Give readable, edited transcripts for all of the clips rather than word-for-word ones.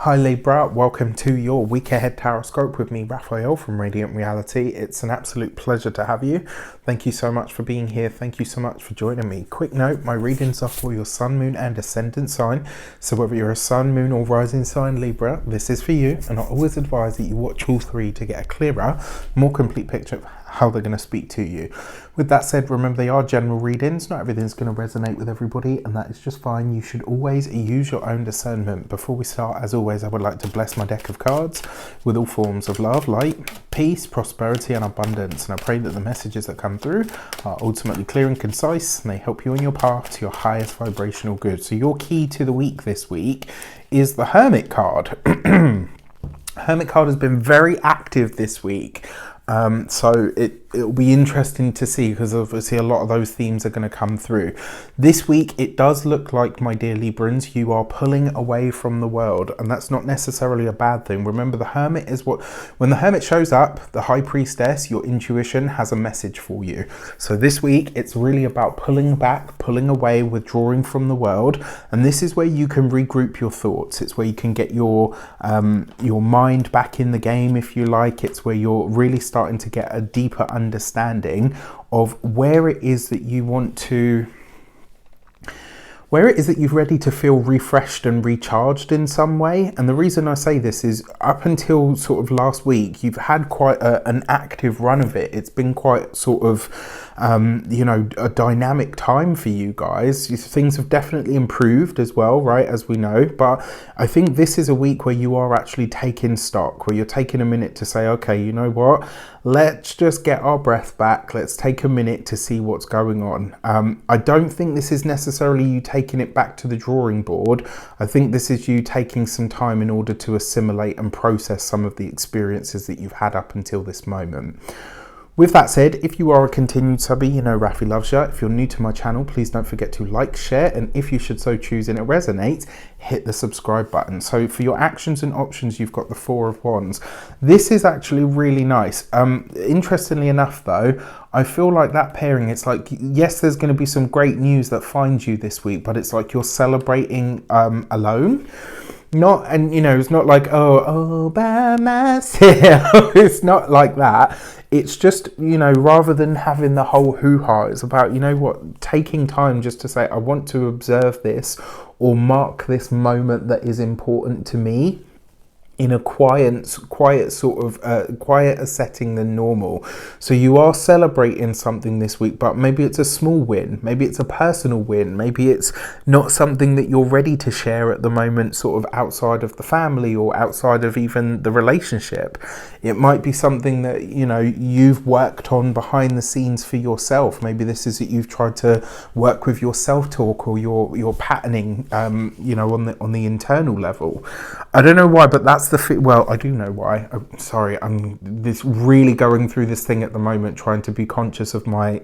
Hi Libra, welcome to your week ahead tarot with me, Raphael from Reydiant Reality. It's an absolute pleasure to have you. Thank you so much for being here. Thank you so much for joining me. Quick note, my readings are for your sun, moon and ascendant sign. So whether you're a sun, moon or rising sign Libra, this is for you. And I always advise that you watch all three to get a clearer, more complete picture of how they're going to speak to you. With that said, remember they are general readings. Not everything's going to resonate with everybody, and that is just fine. You should always use your own discernment. Before we start, as always, I would like to bless my deck of cards with all forms of love, light, peace, prosperity and abundance. And I pray that the messages that come through are ultimately clear and concise, and they help you on your path to your highest vibrational good. So your key to the week this week is the Hermit card. Hermit card has been very active this week. So it'll be interesting to see, because obviously a lot of those themes are going to come through. This week, it does look like, my dear Librans, you are pulling away from the world, and that's not necessarily a bad thing. Remember, the Hermit is when the Hermit shows up, the High Priestess, your intuition has a message for you. So this week, it's really about pulling back, pulling away, withdrawing from the world, and this is where you can regroup your thoughts. It's where you can get your mind back in the game, if you like. It's where you're really starting to get a deeper understanding of where it is that you want to, where it is that you're ready to feel refreshed and recharged in some way. And the reason I say this is, up until sort of last week, you've had quite an active run of it. It's been quite sort of a dynamic time for you guys. Things have definitely improved as well, right, as we know. But I think this is a week where you are actually taking stock, where you're taking a minute to say, okay, you know what, let's just get our breath back. Let's take a minute to see what's going on. I don't think this is necessarily you taking it back to the drawing board. I think this is you taking some time in order to assimilate and process some of the experiences that you've had up until this moment. With that said, if you are a continued subby, you know Rafi loves you. If you're new to my channel, please don't forget to like, share, and if you should so choose and it resonates, hit the subscribe button. So for your actions and options, you've got the Four of Wands. This is actually really nice. Interestingly enough, though, I feel like that pairing, it's like, yes, there's going to be some great news that finds you this week, but it's like you're celebrating alone. It's not like, oh, by myself. It's not like that. It's just, rather than having the whole hoo-ha, it's about, taking time just to say, I want to observe this or mark this moment that is important to me in a quieter setting than normal. So you are celebrating something this week, but maybe it's a small win, maybe it's a personal win, maybe it's not something that you're ready to share at the moment, sort of outside of the family or outside of even the relationship. It might be something that you've worked on behind the scenes for yourself. Maybe this is that you've tried to work with your self-talk or your patterning on the internal level. I don't know why, but that's well, I do know why. I'm really going through this thing at the moment, trying to be conscious of my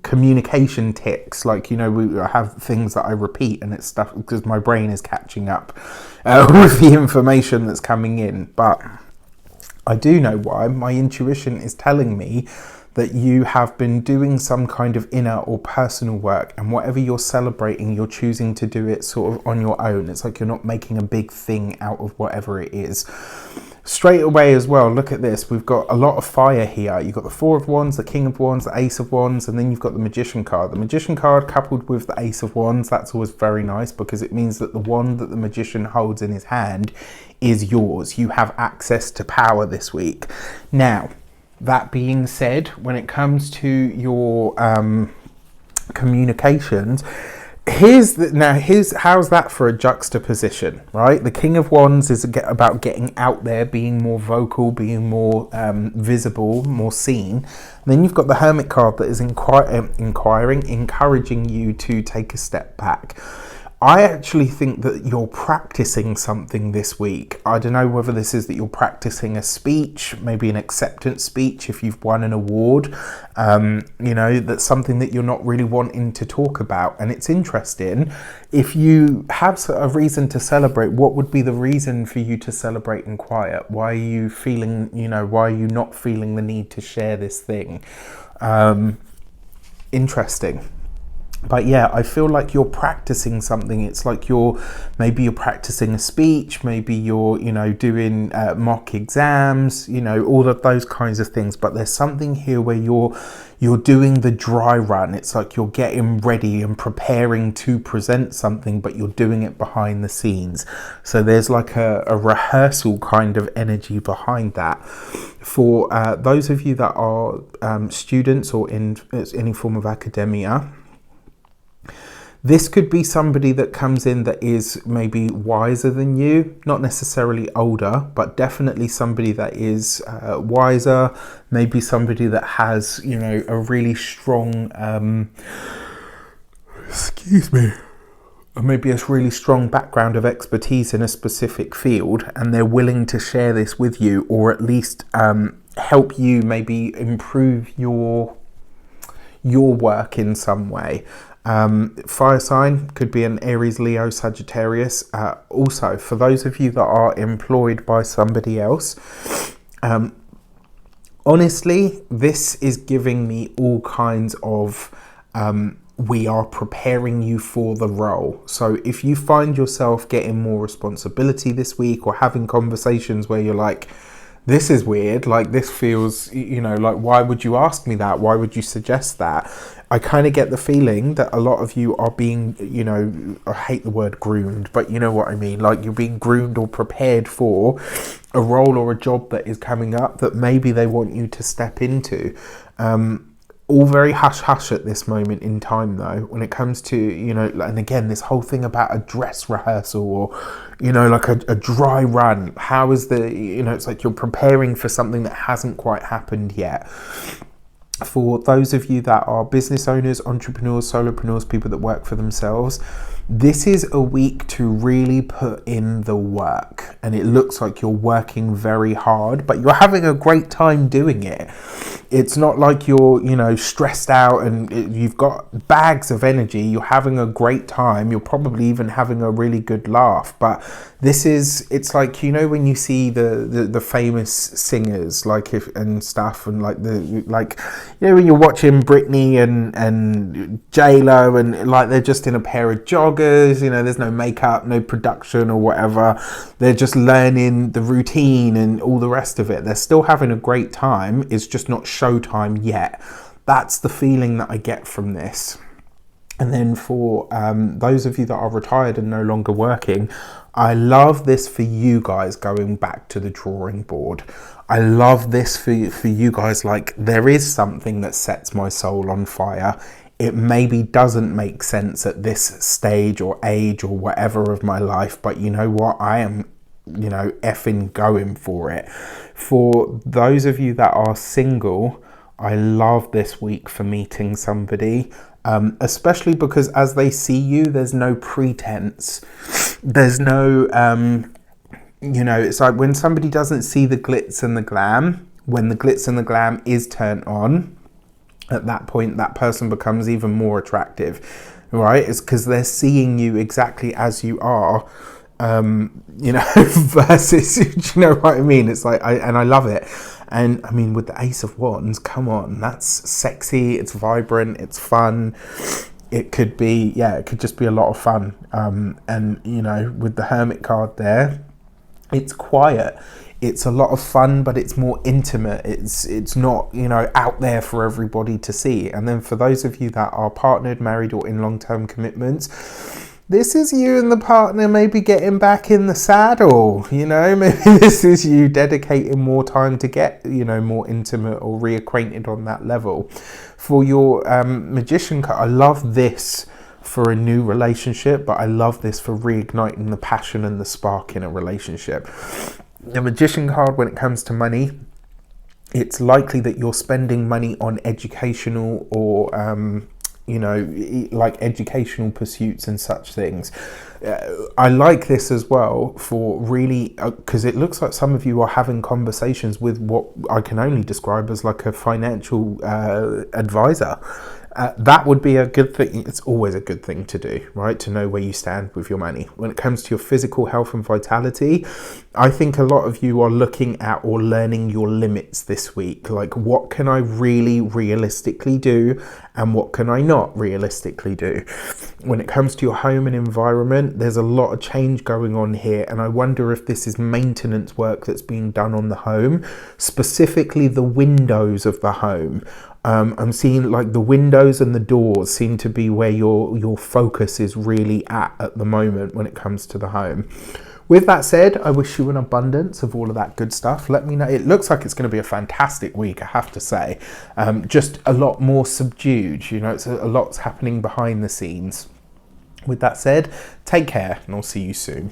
communication tics. Like, we have things that I repeat, and it's stuff because my brain is catching up with the information that's coming in. But I do know why. My intuition is telling me that you have been doing some kind of inner or personal work, and whatever you're celebrating, you're choosing to do it sort of on your own. It's like you're not making a big thing out of whatever it is. Straight away as well, look at this. We've got a lot of fire here. You've got the Four of Wands, the King of Wands, the Ace of Wands, and then you've got the Magician card. The Magician card coupled with the Ace of Wands, that's always very nice, because it means that the wand that the Magician holds in his hand is yours. You have access to power this week. Now, that being said, when it comes to your communications, how's that for a juxtaposition, right? The King of Wands is about getting out there, being more vocal, being more visible, more seen. And then you've got the Hermit card that is encouraging you to take a step back. I actually think that you're practicing something this week. I don't know whether this is that you're practicing a speech, maybe an acceptance speech if you've won an award. That's something that you're not really wanting to talk about. And it's interesting, if you have a reason to celebrate, what would be the reason for you to celebrate in quiet? Why are you not feeling the need to share this thing? Interesting. But yeah, I feel like you're practicing something. It's like maybe you're practicing a speech, maybe you're, doing mock exams, all of those kinds of things. But there's something here where you're doing the dry run. It's like you're getting ready and preparing to present something, but you're doing it behind the scenes. So there's like a rehearsal kind of energy behind that. For those of you that are students or in any form of academia, this could be somebody that comes in that is maybe wiser than you, not necessarily older, but definitely somebody that is wiser, maybe somebody that has, a really strong, maybe a really strong background of expertise in a specific field, and they're willing to share this with you, or at least help you maybe improve your work in some way. Fire sign could be an Aries, Leo, Sagittarius. Also, for those of you that are employed by somebody else, honestly, this is giving me all kinds of we are preparing you for the role. So if you find yourself getting more responsibility this week, or having conversations where you're like, this is weird, like this feels, like, why would you ask me that? Why would you suggest that? I kind of get the feeling that a lot of you are being, I hate the word groomed, but you know what I mean? Like, you're being groomed or prepared for a role or a job that is coming up that maybe they want you to step into. All very hush-hush at this moment in time, though, when it comes to, and again, this whole thing about a dress rehearsal or, like a dry run. How is it's like you're preparing for something that hasn't quite happened yet. For those of you that are business owners, entrepreneurs, solopreneurs, people that work for themselves, this is a week to really put in the work. And it looks like you're working very hard, but you're having a great time doing it. It's not like you're, stressed out and you've got bags of energy. You're having a great time. You're probably even having a really good laugh. But it's like, when you see the famous singers, and stuff, and when you're watching Britney and J-Lo, and like they're just in a pair of joggers, there's no makeup, no production or whatever. They're just learning the routine and all the rest of it. They're still having a great time. It's just not showtime yet. That's the feeling that I get from this. And then for those of you that are retired and no longer working, I love this for you guys going back to the drawing board. I love this for you guys. Like, there is something that sets my soul on fire. It maybe doesn't make sense at this stage or age or whatever of my life, but you know what? I am, effing going for it. For those of you that are single, I love this week for meeting somebody. Especially because as they see you, there's no pretense. There's no, it's like when somebody doesn't see the glitz and the glam, when the glitz and the glam is turned on, at that point, that person becomes even more attractive, right? It's because they're seeing you exactly as you are, versus, do you know what I mean? It's like, I love it. And I mean, with the Ace of Wands, come on, that's sexy, it's vibrant, it's fun. It could just be a lot of fun. And, with the Hermit card there, it's quiet. It's a lot of fun, but it's more intimate. It's not, out there for everybody to see. And then for those of you that are partnered, married, or in long-term commitments, this is you and the partner maybe getting back in the saddle, maybe this is you dedicating more time to get, more intimate or reacquainted on that level. For your Magician card, I love this for a new relationship, but I love this for reigniting the passion and the spark in a relationship. The Magician card, when it comes to money, it's likely that you're spending money on educational or like educational pursuits and such things. I like this as well for really, because it looks like some of you are having conversations with what I can only describe as like a financial advisor. That would be a good thing. It's always a good thing to do, right? To know where you stand with your money. When it comes to your physical health and vitality, I think a lot of you are looking at or learning your limits this week. Like, what can I really realistically do and what can I not realistically do? When it comes to your home and environment, there's a lot of change going on here, and I wonder if this is maintenance work that's being done on the home, specifically the windows of the home. I'm seeing like the windows and the doors seem to be where your focus is really at the moment when it comes to the home. With that said, I wish you an abundance of all of that good stuff. Let me know. It looks like it's going to be a fantastic week, I have to say. Just a lot more subdued. You know, it's a lot's happening behind the scenes. With that said, take care and I'll see you soon.